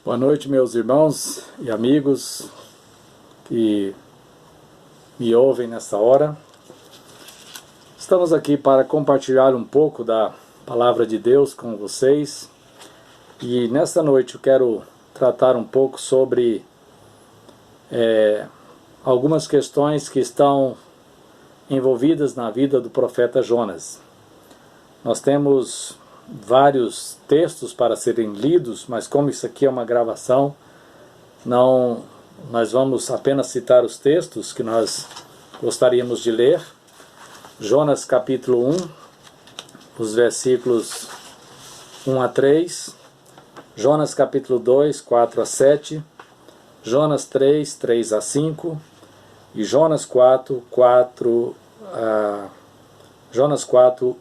Boa noite, meus irmãos e amigos que me ouvem nessa hora. Estamos aqui para compartilhar um pouco da Palavra de Deus com vocês. E nesta noite eu quero tratar um pouco sobre algumas questões que estão envolvidas na vida do profeta Jonas. Nós temos vários textos para serem lidos, mas como isso aqui é uma gravação, nós vamos apenas citar os textos que nós gostaríamos de ler. Jonas capítulo 1, os versículos 1 a 3, Jonas capítulo 2, 4 a 7, Jonas 3, 3 a 5 e Jonas 4,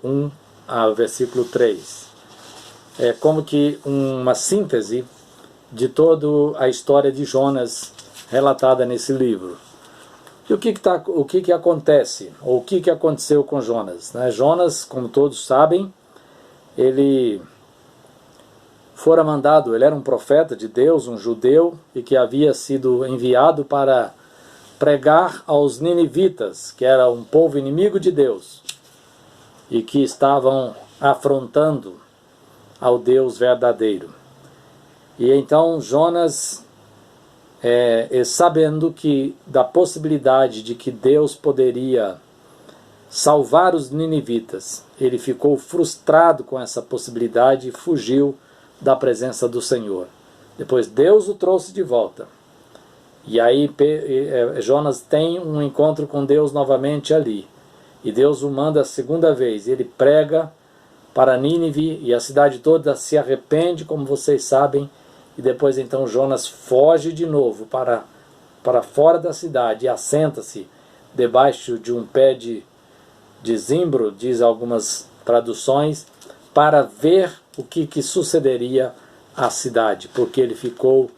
1 ao versículo 3. É como que uma síntese de toda a história de Jonas relatada nesse livro. E o que acontece? Ou o que aconteceu com Jonas? Jonas, como todos sabem, ele fora mandado, ele era um profeta de Deus, um judeu, e que havia sido enviado para pregar aos ninivitas, que era um povo inimigo de Deus, e que estavam afrontando ao Deus verdadeiro. E então Jonas, sabendo da possibilidade de que Deus poderia salvar os ninivitas, ele ficou frustrado com essa possibilidade e fugiu da presença do Senhor. Depois Deus o trouxe de volta. E aí Jonas tem um encontro com Deus novamente ali. E Deus o manda a segunda vez. Ele prega para Nínive e a cidade toda se arrepende, como vocês sabem. E depois então Jonas foge de novo para fora da cidade e assenta-se debaixo de um pé de zimbro, diz algumas traduções, para ver o que sucederia à cidade, porque ele ficou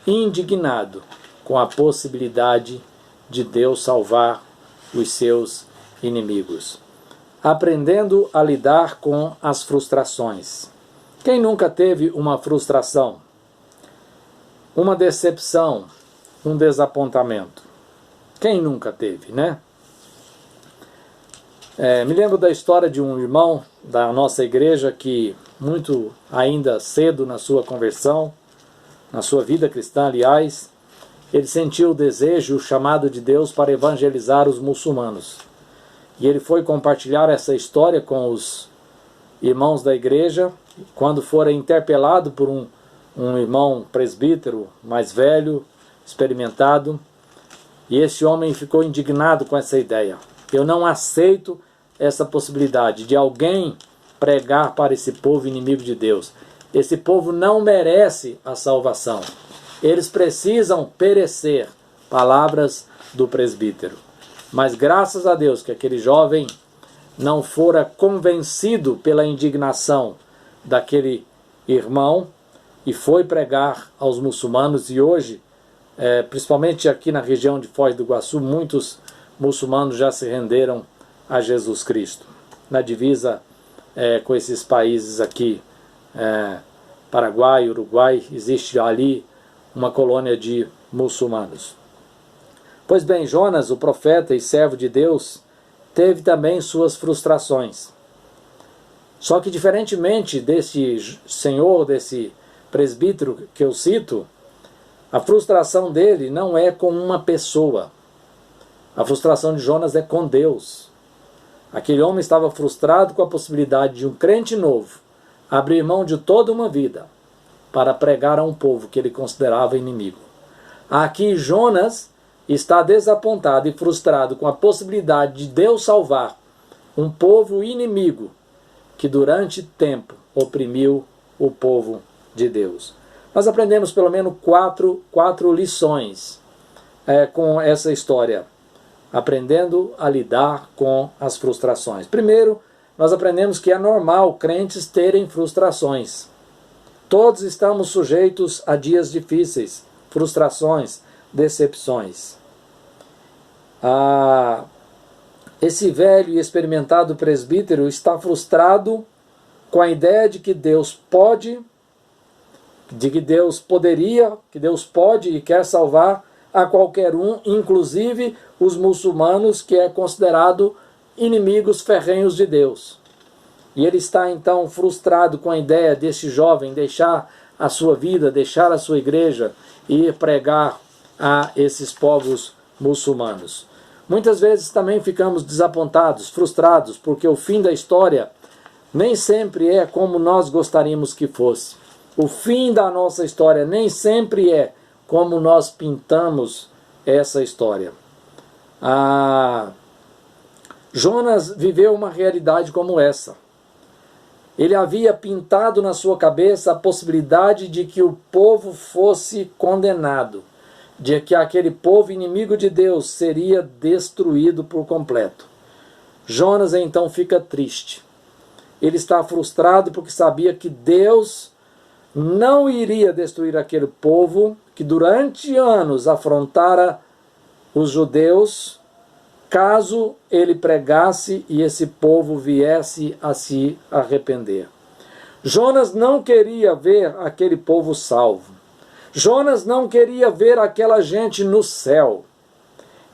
indignado com a possibilidade de Deus salvar os seus inimigos. Aprendendo a lidar com as frustrações. Quem nunca teve uma frustração? Uma decepção, um desapontamento? Quem nunca teve, né? Me lembro da história de um irmão da nossa igreja que, muito ainda cedo na sua conversão, na sua vida cristã, aliás, ele sentiu o desejo, o chamado de Deus para evangelizar os muçulmanos. E ele foi compartilhar essa história com os irmãos da igreja, quando fora interpelado por um irmão presbítero mais velho, experimentado, e esse homem ficou indignado com essa ideia. Eu não aceito essa possibilidade de alguém pregar para esse povo inimigo de Deus. Esse povo não merece a salvação. Eles precisam perecer. Palavras do presbítero. Mas graças a Deus que aquele jovem não fora convencido pela indignação daquele irmão e foi pregar aos muçulmanos. E hoje, principalmente aqui na região de Foz do Iguaçu, muitos muçulmanos já se renderam a Jesus Cristo. Na divisa com esses países aqui, Paraguai, Uruguai, existe ali uma colônia de muçulmanos. Pois bem, Jonas, o profeta e servo de Deus, teve também suas frustrações. Só que diferentemente desse senhor, desse presbítero que eu cito, a frustração dele não é com uma pessoa. A frustração de Jonas é com Deus. Aquele homem estava frustrado com a possibilidade de um crente novo abrir mão de toda uma vida para pregar a um povo que ele considerava inimigo. Aqui Jonas está desapontado e frustrado com a possibilidade de Deus salvar um povo inimigo que durante tempo oprimiu o povo de Deus. Nós aprendemos pelo menos quatro lições com essa história, aprendendo a lidar com as frustrações. Primeiro, nós aprendemos que é normal crentes terem frustrações. Todos estamos sujeitos a dias difíceis, frustrações, decepções. Esse velho e experimentado presbítero está frustrado com a ideia de que Deus pode de que Deus poderia, que Deus pode e quer salvar a qualquer um, inclusive os muçulmanos, que é considerado inimigos ferrenhos de Deus. E ele está então frustrado com a ideia deste jovem deixar a sua vida, deixar a sua igreja e ir pregar a esses povos muçulmanos. Muitas vezes também ficamos desapontados, frustrados, porque o fim da história nem sempre é como nós gostaríamos que fosse. O fim da nossa história nem sempre é como nós pintamos essa história. Jonas viveu uma realidade como essa. Ele havia pintado na sua cabeça a possibilidade de que o povo fosse condenado, de que aquele povo inimigo de Deus seria destruído por completo. Jonas então fica triste. Ele está frustrado porque sabia que Deus não iria destruir aquele povo que durante anos afrontara os judeus, caso ele pregasse e esse povo viesse a se arrepender. Jonas não queria ver aquele povo salvo. Jonas não queria ver aquela gente no céu.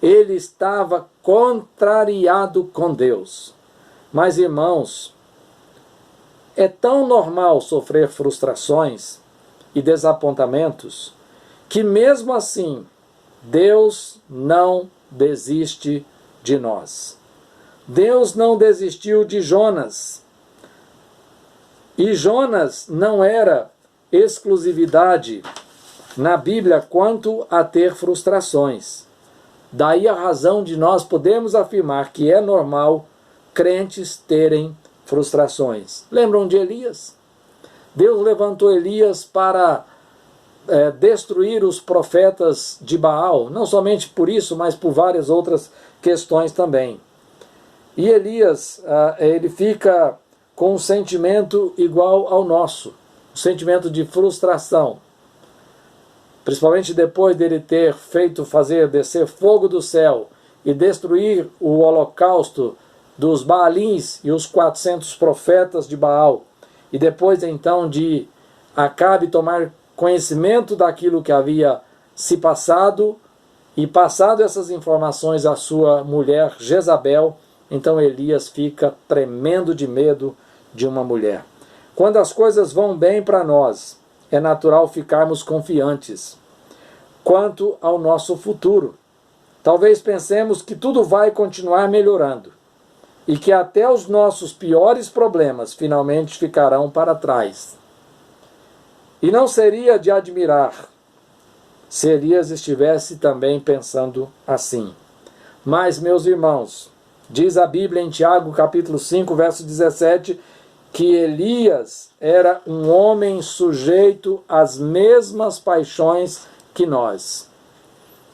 Ele estava contrariado com Deus. Mas, irmãos, é tão normal sofrer frustrações e desapontamentos que mesmo assim Deus não desiste de nós. Deus não desistiu de Jonas. E Jonas não era exclusividade na Bíblia quanto a ter frustrações. Daí a razão de nós podermos afirmar que é normal crentes terem frustrações. Lembram de Elias? Deus levantou Elias para destruir os profetas de Baal, não somente por isso, mas por várias outras questões também. E Elias, ele fica com um sentimento igual ao nosso, um sentimento de frustração. Principalmente depois dele ter feito fazer descer fogo do céu e destruir o holocausto dos Baalins e os 400 profetas de Baal. E depois então de Acabe tomar conhecimento daquilo que havia se passado e passado essas informações à sua mulher Jezabel, então Elias fica tremendo de medo de uma mulher. Quando as coisas vão bem para nós, é natural ficarmos confiantes quanto ao nosso futuro. Talvez pensemos que tudo vai continuar melhorando e que até os nossos piores problemas finalmente ficarão para trás. E não seria de admirar se Elias estivesse também pensando assim. Mas, meus irmãos, diz a Bíblia em Tiago, capítulo 5, verso 17, que Elias era um homem sujeito às mesmas paixões que nós.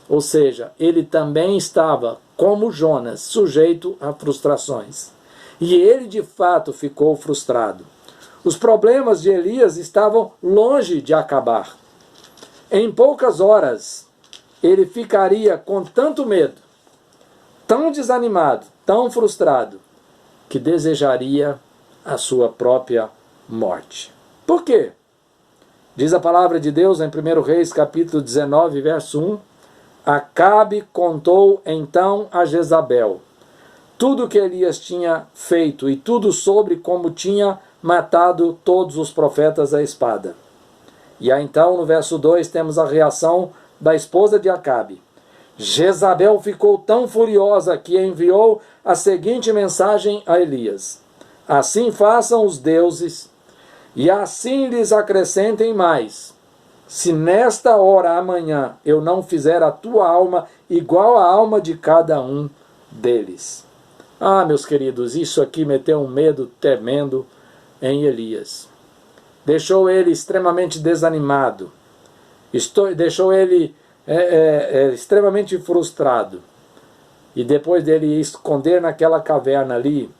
Ou seja, ele também estava, como Jonas, sujeito a frustrações. E ele, de fato, ficou frustrado. Os problemas de Elias estavam longe de acabar. Em poucas horas, ele ficaria com tanto medo, tão desanimado, tão frustrado, que desejaria a sua própria morte. Por quê? Diz a palavra de Deus em 1 Reis, capítulo 19, verso 1, Acabe contou então a Jezabel tudo o que Elias tinha feito e tudo sobre como tinha matado todos os profetas à espada. E aí então no verso 2 temos a reação da esposa de Acabe. Jezabel ficou tão furiosa que enviou a seguinte mensagem a Elias: assim façam os deuses e assim lhes acrescentem mais, se nesta hora amanhã eu não fizer a tua alma igual à alma de cada um deles. Ah, meus queridos, isso aqui meteu um medo tremendo em Elias. Deixou ele extremamente desanimado. Deixou ele extremamente frustrado. E depois dele esconder naquela caverna ali,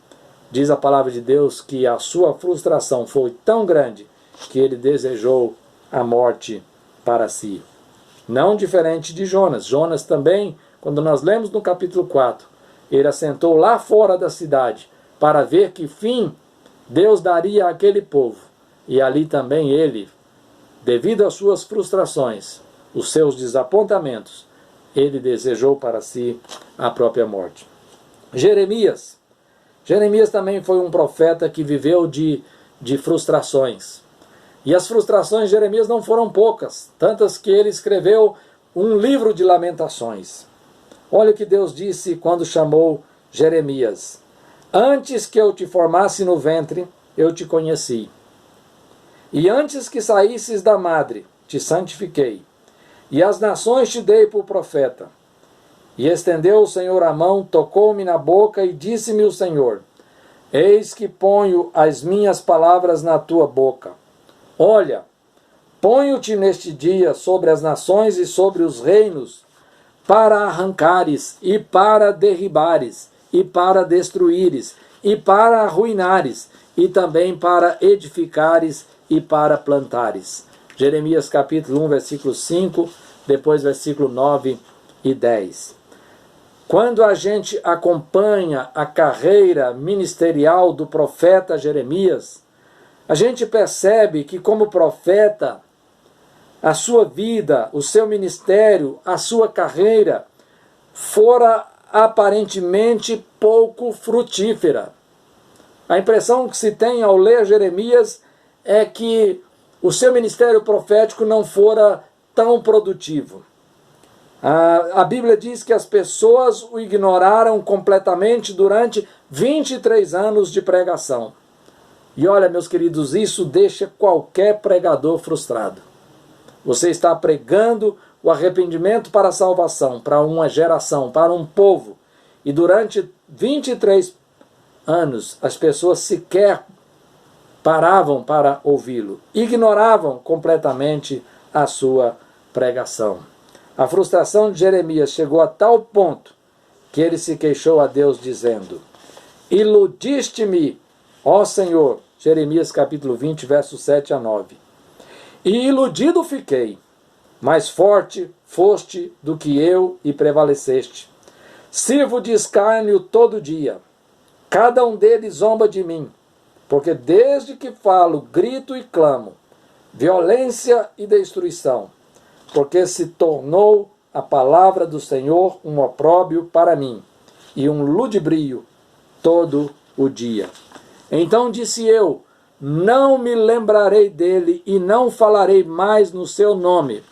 diz a palavra de Deus que a sua frustração foi tão grande que ele desejou a morte para si. Não diferente de Jonas. Jonas também, quando nós lemos no capítulo 4, ele assentou lá fora da cidade para ver que fim Deus daria àquele povo. E ali também ele devido às suas frustrações, os seus desapontamentos, ele desejou para si a própria morte. Jeremias também foi um profeta que viveu de frustrações. E as frustrações de Jeremias não foram poucas, tantas que ele escreveu um livro de lamentações. Olha o que Deus disse quando chamou Jeremias: antes que eu te formasse no ventre, eu te conheci. E antes que saísses da madre, te santifiquei. E as nações te dei por profeta. E estendeu o Senhor a mão, tocou-me na boca e disse-me o Senhor: eis que ponho as minhas palavras na tua boca. Olha, ponho-te neste dia sobre as nações e sobre os reinos, para arrancares e para derribares, e para destruíres, e para arruinares, e também para edificares e para plantares. Jeremias capítulo 1, versículo 5, depois versículo 9 e 10. Quando a gente acompanha a carreira ministerial do profeta Jeremias, a gente percebe que como profeta, a sua vida, o seu ministério, a sua carreira fora aparentemente pouco frutífera. A impressão que se tem ao ler Jeremias é que o seu ministério profético não fora tão produtivo. A Bíblia diz que as pessoas o ignoraram completamente durante 23 anos de pregação. E olha, meus queridos, isso deixa qualquer pregador frustrado. Você está pregando o arrependimento para a salvação, para uma geração, para um povo. E durante 23 anos, as pessoas sequer paravam para ouvi-lo. Ignoravam completamente a sua pregação. A frustração de Jeremias chegou a tal ponto que ele se queixou a Deus dizendo: iludiste-me, ó Senhor. Jeremias capítulo 20, versos 7 a 9. E iludido fiquei, mais forte foste do que eu e prevaleceste. Sirvo de escárnio todo dia, cada um deles zomba de mim, porque desde que falo, grito e clamo, violência e destruição, porque se tornou a palavra do Senhor um opróbrio para mim, e um ludibrio todo o dia. Então disse eu: não me lembrarei dele e não falarei mais no seu nome.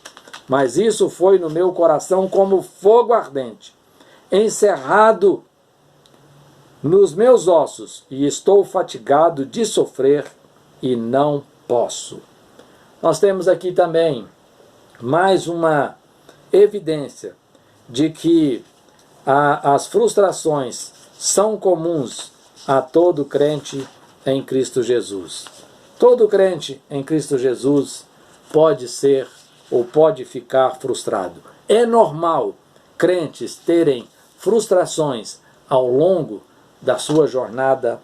Mas isso foi no meu coração como fogo ardente, encerrado nos meus ossos, e estou fatigado de sofrer e não posso. Nós temos aqui também mais uma evidência de que as frustrações são comuns a todo crente em Cristo Jesus. Todo crente em Cristo Jesus pode ser ou pode ficar frustrado. É normal crentes terem frustrações ao longo da sua jornada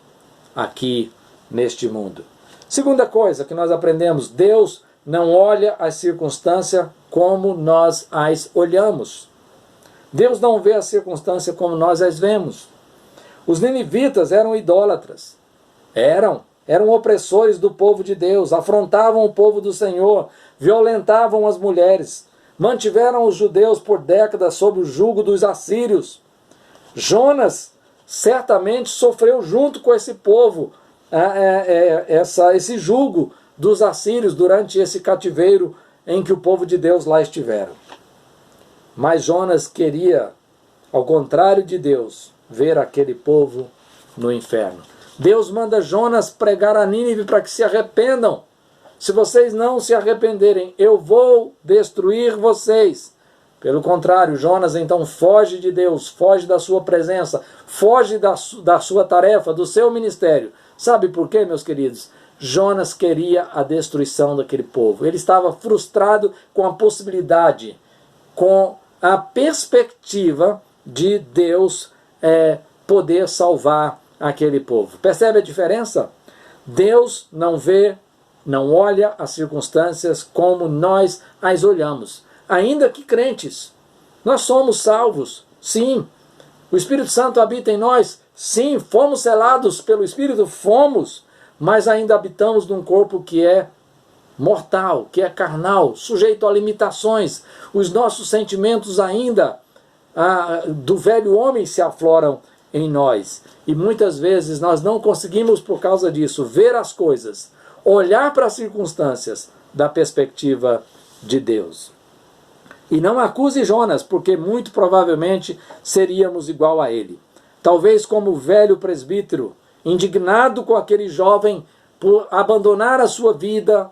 aqui neste mundo. Segunda coisa que nós aprendemos: Deus não olha as circunstâncias como nós as olhamos. Deus não vê as circunstâncias como nós as vemos. Os ninivitas eram idólatras. Eram opressores do povo de Deus, afrontavam o povo do Senhor, violentavam as mulheres, mantiveram os judeus por décadas sob o jugo dos assírios. Jonas certamente sofreu junto com esse povo esse jugo dos assírios durante esse cativeiro em que o povo de Deus lá estiveram. Mas Jonas queria, ao contrário de Deus, ver aquele povo no inferno. Deus manda Jonas pregar a Nínive para que se arrependam. Se vocês não se arrependerem, eu vou destruir vocês. Pelo contrário, Jonas então foge de Deus, foge da sua presença, foge da sua tarefa, do seu ministério. Sabe por quê, meus queridos? Jonas queria a destruição daquele povo. Ele estava frustrado com a possibilidade, com a perspectiva de Deus poder salvar aquele povo. Percebe a diferença? Deus não vê, não olha as circunstâncias como nós as olhamos. Ainda que crentes, nós somos salvos, sim. O Espírito Santo habita em nós, sim. Fomos selados pelo Espírito, fomos, mas ainda habitamos num corpo que é mortal, que é carnal, sujeito a limitações. Os nossos sentimentos ainda do velho homem se afloram em nós. E muitas vezes nós não conseguimos, por causa disso, ver as coisas, olhar para as circunstâncias da perspectiva de Deus. E não acuse Jonas, porque muito provavelmente seríamos igual a ele. Talvez como o velho presbítero, indignado com aquele jovem por abandonar a sua vida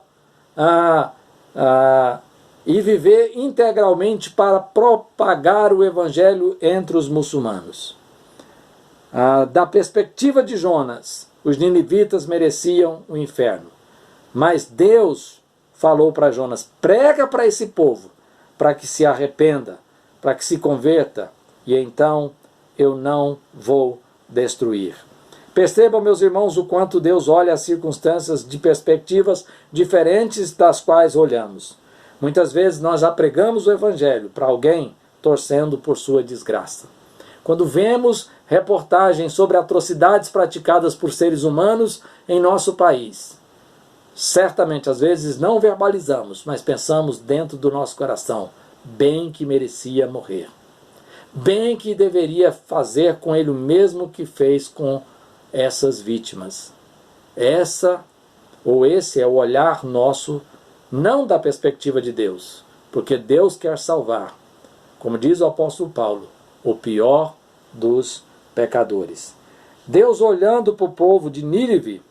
e viver integralmente para propagar o evangelho entre os muçulmanos. Da perspectiva de Jonas, os ninivitas mereciam o inferno. Mas Deus falou para Jonas: prega para esse povo, para que se arrependa, para que se converta, e então eu não vou destruir. Percebam, meus irmãos, o quanto Deus olha as circunstâncias de perspectivas diferentes das quais olhamos. Muitas vezes nós já pregamos o evangelho para alguém torcendo por sua desgraça. Quando vemos reportagens sobre atrocidades praticadas por seres humanos em nosso país, certamente, às vezes, não verbalizamos, mas pensamos dentro do nosso coração: bem que merecia morrer. Bem que deveria fazer com ele o mesmo que fez com essas vítimas. Esse é o olhar nosso, não da perspectiva de Deus, porque Deus quer salvar, como diz o apóstolo Paulo, o pior dos pecadores. Deus olhando para o povo de Nínive,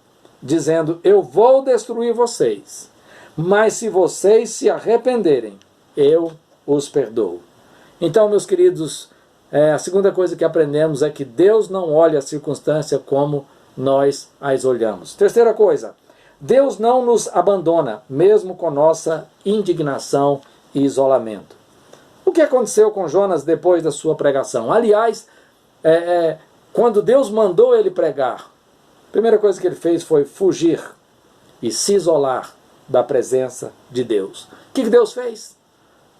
dizendo: eu vou destruir vocês, mas se vocês se arrependerem, eu os perdoo. Então, meus queridos, a segunda coisa que aprendemos é que Deus não olha a circunstância como nós as olhamos. Terceira coisa, Deus não nos abandona, mesmo com nossa indignação e isolamento. O que aconteceu com Jonas depois da sua pregação? Aliás, quando Deus mandou ele pregar, a primeira coisa que ele fez foi fugir e se isolar da presença de Deus. O que Deus fez?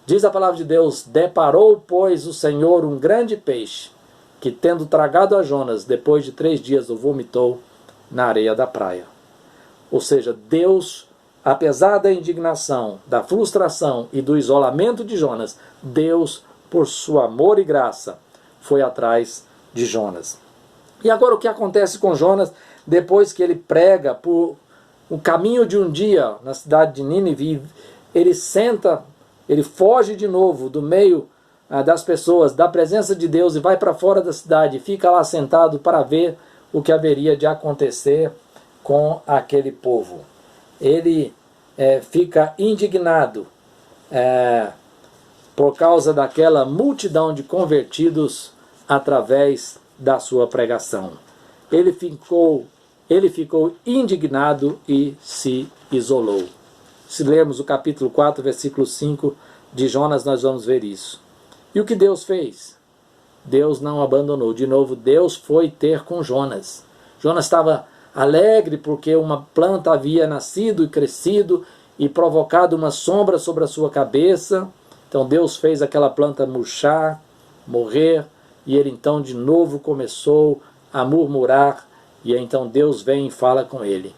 Diz a palavra de Deus: deparou, pois, o Senhor um grande peixe, que tendo tragado a Jonas, depois de 3 dias o vomitou na areia da praia. Ou seja, Deus, apesar da indignação, da frustração e do isolamento de Jonas, Deus, por seu amor e graça, foi atrás de Jonas. E agora o que acontece com Jonas depois que ele prega por o caminho de um dia na cidade de Nínive? Ele foge de novo do meio das pessoas, da presença de Deus, e vai para fora da cidade, fica lá sentado para ver o que haveria de acontecer com aquele povo. Ele fica indignado por causa daquela multidão de convertidos através da sua pregação. Ele ficou indignado e se isolou. Se lermos o capítulo 4, versículo 5 de Jonas, nós vamos ver isso. E o que Deus fez? Deus não abandonou. De novo, Deus foi ter com Jonas. Jonas estava alegre porque uma planta havia nascido e crescido e provocado uma sombra sobre a sua cabeça. Então Deus fez aquela planta murchar, morrer, e ele então de novo começou a murmurar. E então Deus vem e fala com ele: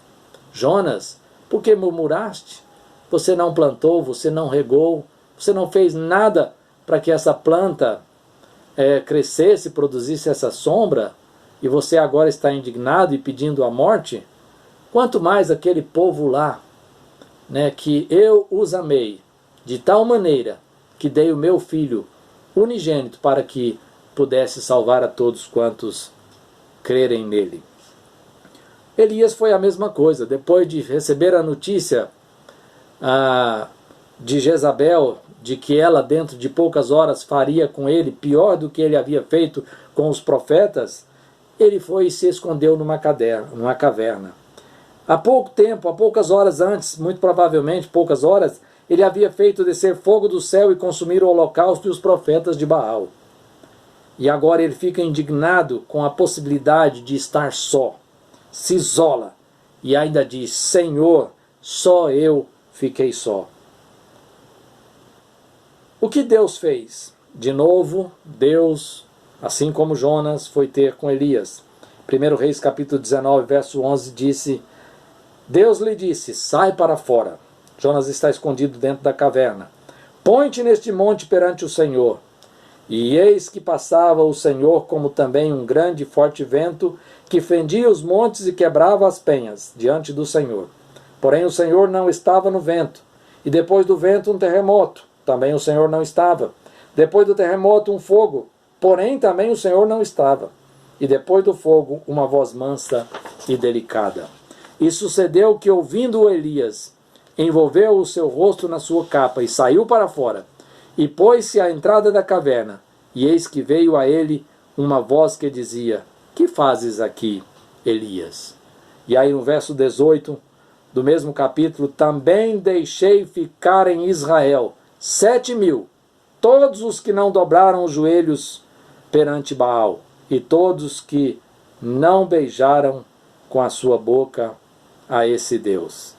Jonas, por que murmuraste? Você não plantou, você não regou, você não fez nada para que essa planta crescesse, produzisse essa sombra, e você agora está indignado e pedindo a morte? Quanto mais aquele povo lá, que eu os amei de tal maneira que dei o meu filho unigênito para que pudesse salvar a todos quantos crerem nele. Elias foi a mesma coisa. Depois de receber a notícia de Jezabel, de que ela dentro de poucas horas faria com ele pior do que ele havia feito com os profetas, ele foi e se escondeu numa caverna. Há pouco tempo, há poucas horas antes, muito provavelmente poucas horas, ele havia feito descer fogo do céu e consumir o holocausto e os profetas de Baal. E agora ele fica indignado com a possibilidade de estar só. Se isola e ainda diz: Senhor, só eu fiquei só. O que Deus fez? De novo, Deus, assim como Jonas, foi ter com Elias. 1 Reis capítulo 19, verso 11 disse: Deus lhe disse: sai para fora Jonas está escondido dentro da caverna. Põe-te neste monte perante o Senhor. E eis que passava o Senhor como também um grande e forte vento, que fendia os montes e quebrava as penhas diante do Senhor. Porém o Senhor não estava no vento. E depois do vento um terremoto. Também o Senhor não estava. Depois do terremoto um fogo. Porém também o Senhor não estava. E depois do fogo uma voz mansa e delicada. E sucedeu que, ouvindo Elias, envolveu o seu rosto na sua capa e saiu para fora, e pôs-se à entrada da caverna. E eis que veio a ele uma voz que dizia: que fazes aqui, Elias? E aí no verso 18 do mesmo capítulo: também deixei ficar em Israel 7.000, todos os que não dobraram os joelhos perante Baal, e todos que não beijaram com a sua boca a esse Deus.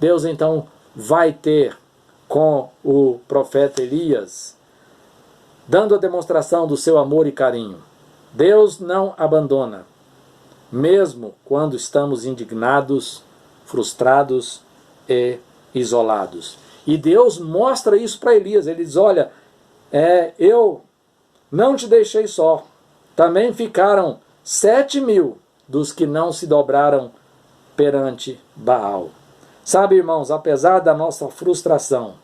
Deus então vai ter com o profeta Elias, dando a demonstração do seu amor e carinho. Deus não abandona, mesmo quando estamos indignados, frustrados e isolados. E Deus mostra isso para Elias. Ele diz: olha, eu não te deixei só. Também ficaram 7.000 dos que não se dobraram perante Baal. Sabe, irmãos, apesar da nossa frustração,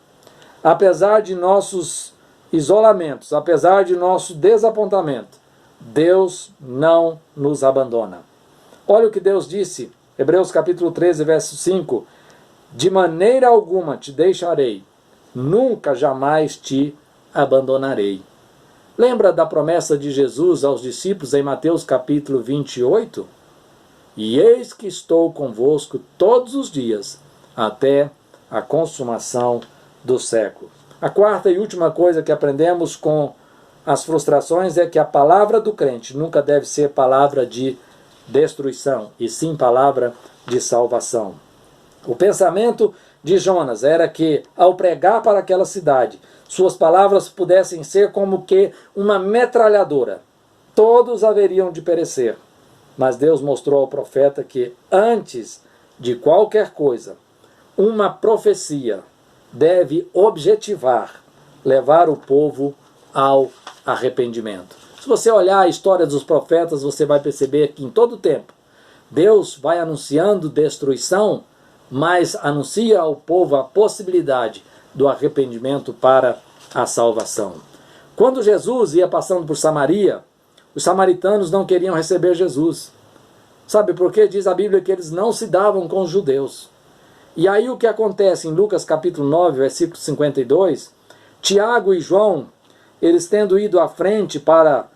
apesar de nossos isolamentos, apesar de nosso desapontamento, Deus não nos abandona. Olha o que Deus disse, Hebreus capítulo 13, verso 5: de maneira alguma te deixarei, nunca jamais te abandonarei. Lembra da promessa de Jesus aos discípulos em Mateus capítulo 28? E eis que estou convosco todos os dias, até a consumação do século. A quarta e última coisa que aprendemos com as frustrações é que a palavra do crente nunca deve ser palavra de destruição, e sim palavra de salvação. O pensamento de Jonas era que, ao pregar para aquela cidade, suas palavras pudessem ser como que uma metralhadora. Todos haveriam de perecer. Mas Deus mostrou ao profeta que, antes de qualquer coisa, uma profecia deve objetivar, levar o povo ao arrependimento. Se você olhar a história dos profetas, você vai perceber que em todo tempo Deus vai anunciando destruição, mas anuncia ao povo a possibilidade do arrependimento para a salvação. Quando Jesus ia passando por Samaria, os samaritanos não queriam receber Jesus. Sabe por quê? Diz a Bíblia que eles não se davam com os judeus. E aí o que acontece em Lucas capítulo 9, versículo 52, Tiago e João, eles tendo ido à frente para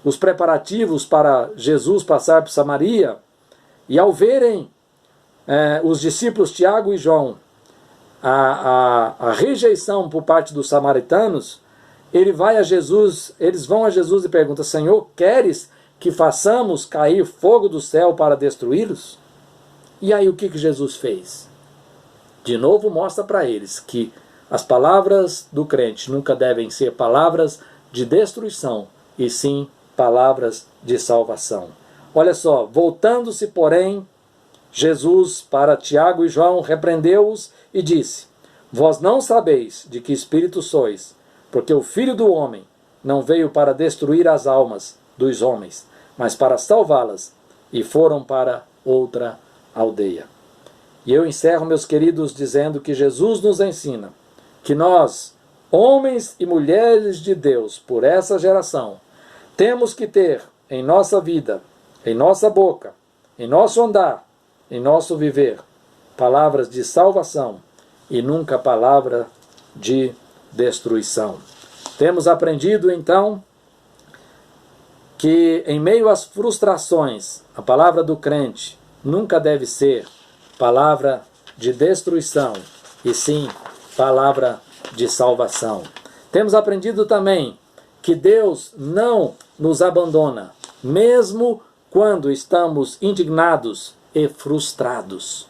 os preparativos para Jesus passar por Samaria, e ao verem os discípulos Tiago e João, a rejeição por parte dos samaritanos, eles vão a Jesus e perguntam: Senhor, queres que façamos cair fogo do céu para destruí-los? E aí o que Jesus fez? De novo mostra para eles que as palavras do crente nunca devem ser palavras de destruição, e sim palavras de salvação. Olha só: voltando-se, porém, Jesus para Tiago e João, repreendeu-os e disse: vós não sabeis de que espírito sois, porque o Filho do Homem não veio para destruir as almas dos homens, mas para salvá-las. E foram para outra aldeia. E eu encerro, meus queridos, dizendo que Jesus nos ensina que nós, homens e mulheres de Deus, por essa geração, temos que ter em nossa vida, em nossa boca, em nosso andar, em nosso viver, palavras de salvação e nunca palavra de destruição. Temos aprendido então que em meio às frustrações, a palavra do crente nunca deve ser palavra de destruição, e sim palavra de salvação. Temos aprendido também que Deus não nos abandona, mesmo quando estamos indignados e frustrados.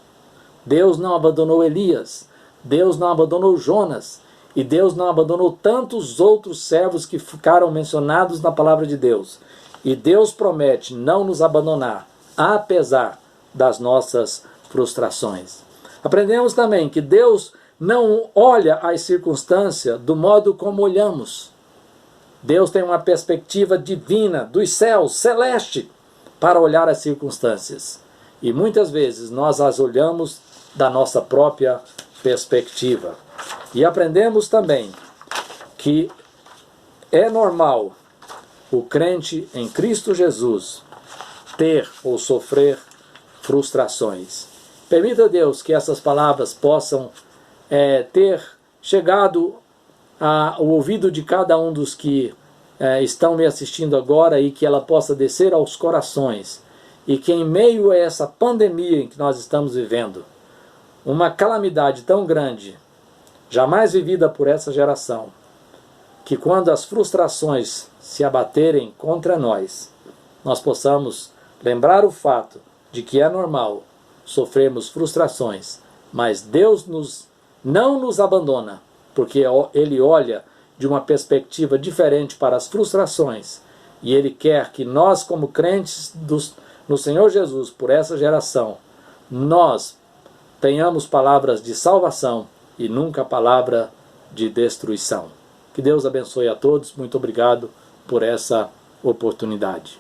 Deus não abandonou Elias, Deus não abandonou Jonas, e Deus não abandonou tantos outros servos que ficaram mencionados na palavra de Deus. E Deus promete não nos abandonar, apesar das nossas frustrações. Aprendemos também que Deus não olha as circunstâncias do modo como olhamos. Deus tem uma perspectiva divina, dos céus, celeste, para olhar as circunstâncias. E muitas vezes nós as olhamos da nossa própria perspectiva. E aprendemos também que é normal o crente em Cristo Jesus ter ou sofrer frustrações. Permita, Deus, que essas palavras possam ter chegado ao ouvido de cada um dos que estão me assistindo agora, e que ela possa descer aos corações, e que em meio a essa pandemia em que nós estamos vivendo, uma calamidade tão grande, jamais vivida por essa geração, que quando as frustrações se abaterem contra nós possamos lembrar o fato de que é normal sofrermos frustrações, mas Deus não nos abandona, porque Ele olha de uma perspectiva diferente para as frustrações, e Ele quer que nós, como crentes no Senhor Jesus, por essa geração, nós tenhamos palavras de salvação e nunca palavra de destruição. Que Deus abençoe a todos. Muito obrigado por essa oportunidade.